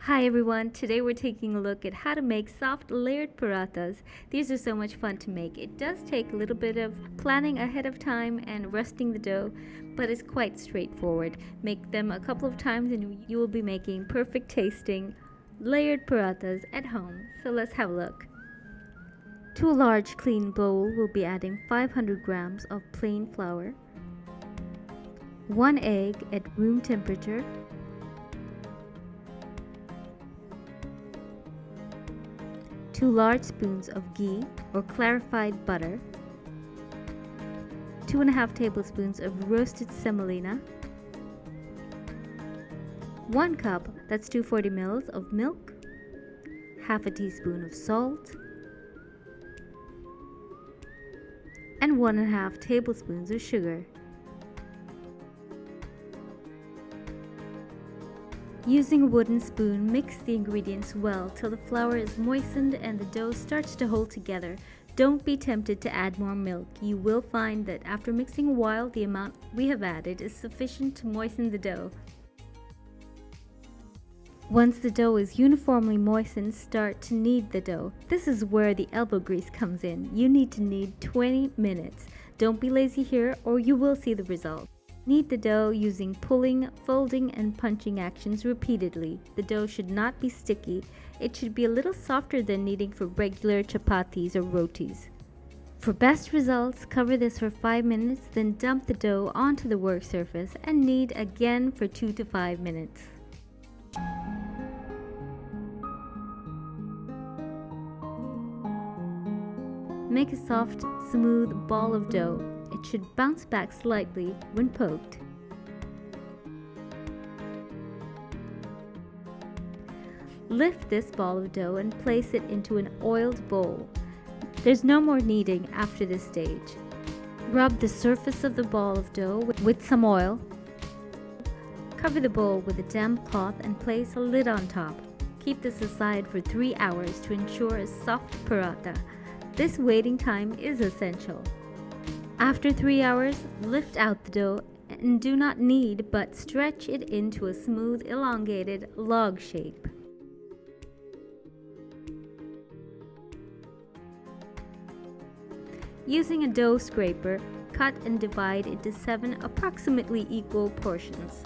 Hi everyone, today we're taking a look at how to make soft layered parathas. These are so much fun to make. It does take a little bit of planning ahead of time and resting the dough, but it's quite straightforward. Make them a couple of times and you will be making perfect tasting layered parathas at home. So let's have a look. To a large clean bowl, we'll be adding 500 grams of plain flour, 1 egg at room temperature, 2 large spoons of ghee or clarified butter, 2.5 tablespoons of roasted semolina, 1 cup, that's 240 ml of milk, half a teaspoon of salt, and 1.5 tablespoons of sugar. Using a wooden spoon, mix the ingredients well till the flour is moistened and the dough starts to hold together. Don't be tempted to add more milk. You will find that after mixing a while, the amount we have added is sufficient to moisten the dough. Once the dough is uniformly moistened, start to knead the dough. This is where the elbow grease comes in. You need to knead 20 minutes. Don't be lazy here or you will see the result. Knead the dough using pulling, folding, and punching actions repeatedly. The dough should not be sticky. It should be a little softer than kneading for regular chapatis or rotis. For best results, cover this for 5 minutes, then dump the dough onto the work surface and knead again for 2 to 5 minutes. Make a soft, smooth ball of dough. It should bounce back slightly when poked. Lift this ball of dough and place it into an oiled bowl. There's no more kneading after this stage. Rub the surface of the ball of dough with some oil. Cover the bowl with a damp cloth and place a lid on top. Keep this aside for 3 hours to ensure a soft paratha. This waiting time is essential. After 3 hours, lift out the dough and do not knead but stretch it into a smooth, elongated log shape. Using a dough scraper, cut and divide into 7 approximately equal portions.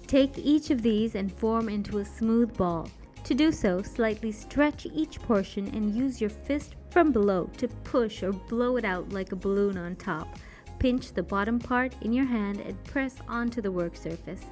Take each of these and form into a smooth ball. To do so, slightly stretch each portion and use your fist from below to push or blow it out like a balloon on top. Pinch the bottom part in your hand and press onto the work surface.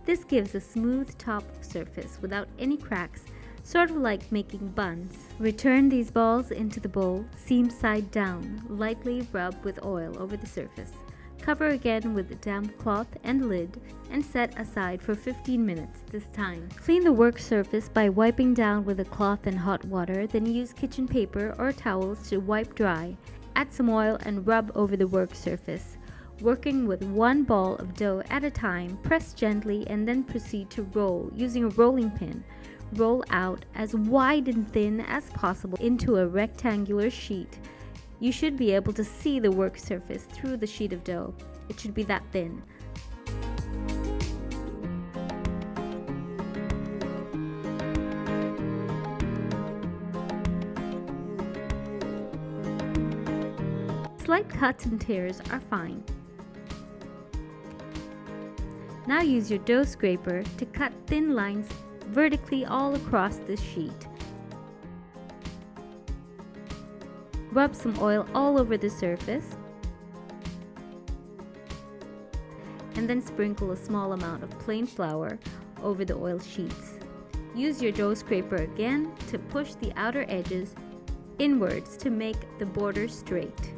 This gives a smooth top surface without any cracks, sort of like making buns. Return these balls into the bowl, seam side down. Lightly rub with oil over the surface. Cover again with a damp cloth and lid and set aside for 15 minutes this time. Clean the work surface by wiping down with a cloth and hot water, then use kitchen paper or towels to wipe dry. Add some oil and rub over the work surface. Working with 1 ball of dough at a time, press gently and then proceed to roll using a rolling pin. Roll out as wide and thin as possible into a rectangular sheet. You should be able to see the work surface through the sheet of dough. It should be that thin. Slight cuts and tears are fine. Now use your dough scraper to cut thin lines vertically all across the sheet. Rub some oil all over the surface and then sprinkle a small amount of plain flour over the oil sheets. Use your dough scraper again to push the outer edges inwards to make the border straight.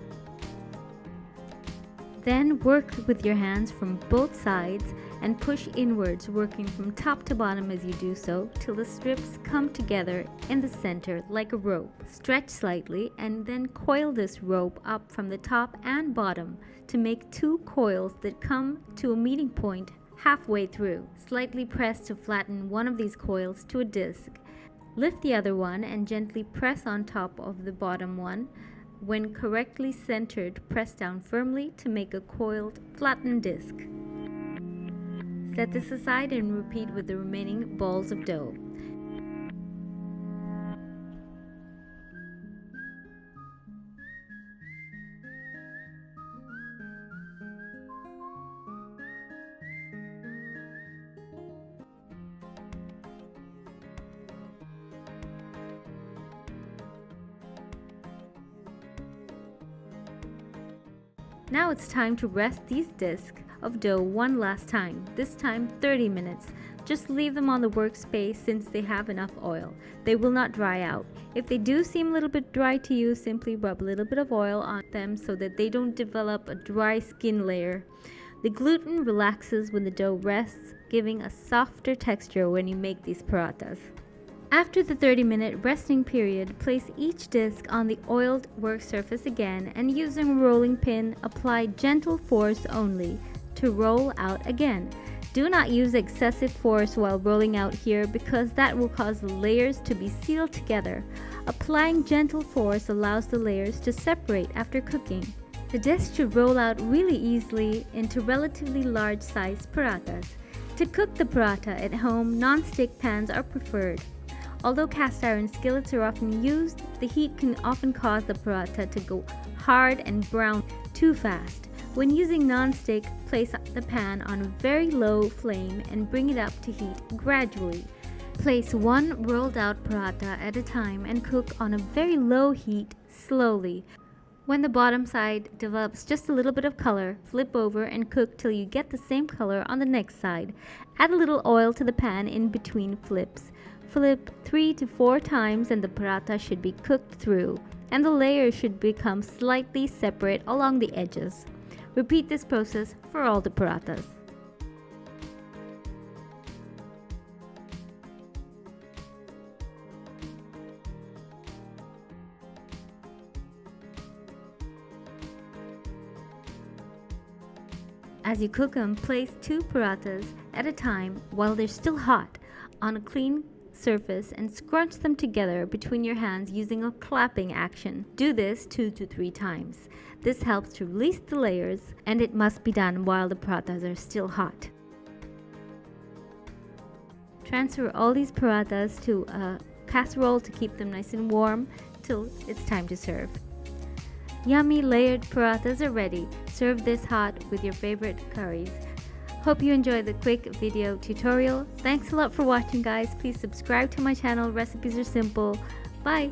Then work with your hands from both sides and push inwards, working from top to bottom as you do so till the strips come together in the center like a rope. Stretch slightly and then coil this rope up from the top and bottom to make 2 coils that come to a meeting point halfway through. Slightly press to flatten one of these coils to a disc. Lift the other one and gently press on top of the bottom one. When correctly centered, press down firmly to make a coiled, flattened disc. Set this aside and repeat with the remaining balls of dough. Now it's time to rest these discs of dough one last time, this time 30 minutes. Just leave them on the workspace since they have enough oil. They will not dry out. If they do seem a little bit dry to you, simply rub a little bit of oil on them so that they don't develop a dry skin layer. The gluten relaxes when the dough rests, giving a softer texture when you make these parathas. After the 30-minute resting period, place each disc on the oiled work surface again and using a rolling pin, apply gentle force only to roll out again. Do not use excessive force while rolling out here because that will cause the layers to be sealed together. Applying gentle force allows the layers to separate after cooking. The disc should roll out really easily into relatively large sized parathas. To cook the paratha at home, non-stick pans are preferred. Although cast iron skillets are often used, the heat can often cause the paratha to go hard and brown too fast. When using non-stick, place the pan on a very low flame and bring it up to heat gradually. Place one rolled out paratha at a time and cook on a very low heat slowly. When the bottom side develops just a little bit of color, flip over and cook till you get the same color on the next side. Add a little oil to the pan in between flips. Flip 3 to 4 times and the paratha should be cooked through, and the layers should become slightly separate along the edges. Repeat this process for all the parathas. As you cook them, place 2 parathas at a time while they're still hot on a clean surface and scrunch them together between your hands using a clapping action. Do this 2 to 3 times. This helps to release the layers, and it must be done while the parathas are still hot. Transfer all these parathas to a casserole to keep them nice and warm till it's time to serve. Yummy layered parathas are ready. Serve this hot with your favorite curries. Hope you enjoyed the quick video tutorial. Thanks a lot for watching, guys. Please subscribe to my channel. Recipes are simple. Bye.